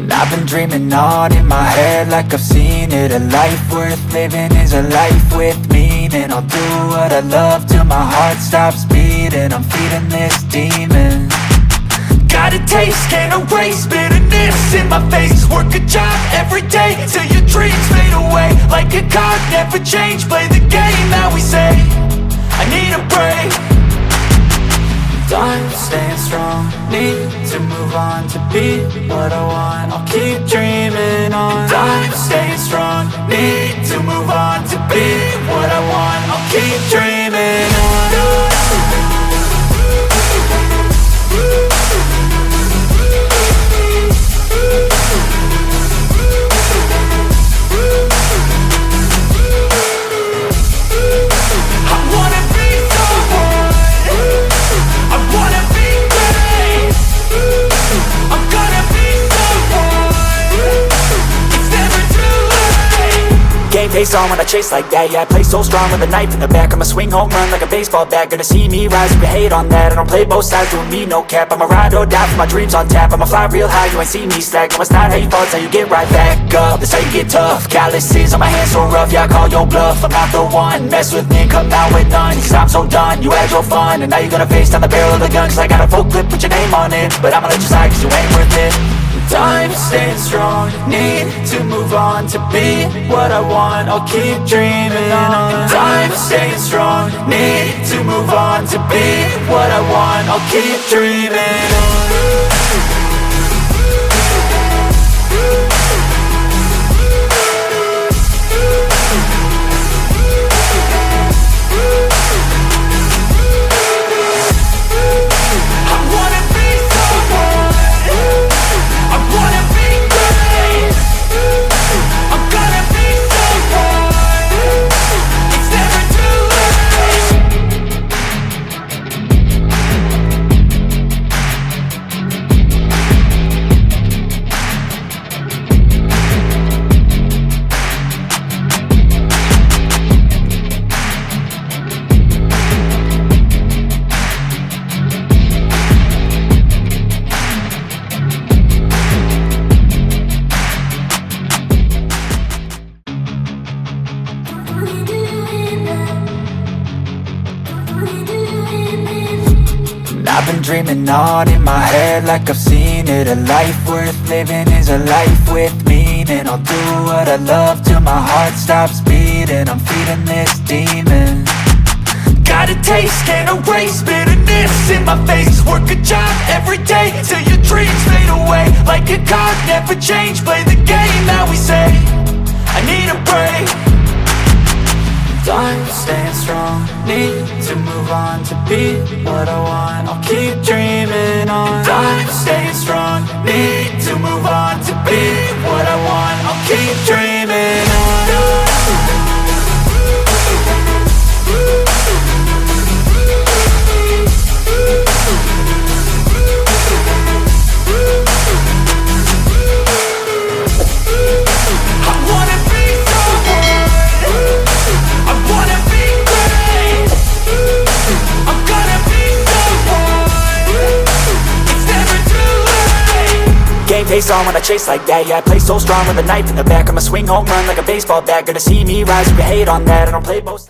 And I've been dreaming on in my head like I've seen it. A life worth living is a life with meaning. I'll do what I love till my heart stops beating. I'm feeding this demon. Got a taste, can't erase bitterness in my face. Work a job every day till your dreams fade away. Like a card, never change, play the game that we say. I need a break. I'm staying strong, need to move on to be what I want. I'll keep dreaming on. I'm staying strong, need to move on to be what I want. I'll keep dreaming on. Face on when I chase like that. Yeah, I play so strong with a knife in the back. I'ma swing home run like a baseball bat. Gonna see me rise if you hate on that. I don't play both sides, doing me no cap. I'ma ride or die for my dreams on tap. I'ma fly real high, you ain't see me slack. No, it's not how you fall, it's how you get right back up. That's how you get tough. Calluses on my hands so rough, yeah, I call your bluff. I'm not the one, mess with me, come out with none. Cause I'm so done, you had your fun. And now you're gonna face down the barrel of the gun. Cause I got a full clip, put your name on it. But I'ma let you slide cause you ain't worth it. I'm staying strong, need to move on to be what I want. I'll keep dreaming on. I'm staying strong, need to move on to be what I want. I'll keep dreaming on. I've been dreaming on in my head like I've seen it. A life worth living is a life with meaning. I'll do what I love till my heart stops beating. I'm feeding this demon. Got a taste, can't erase bitterness in my face. Work a job every day till your dreams fade away. Like a card, never change, play the game that we say. I need a break. I'm staying strong, need to move on to be what I want. I'll keep dreaming on. I'm staying strong, need to move on to be what I want. I'll keep dreaming on. Face on when I chase like that. Yeah, I play so strong with a knife in the back. I'ma swing home run like a baseball bat. Gonna see me rise if you hate on that. I don't play both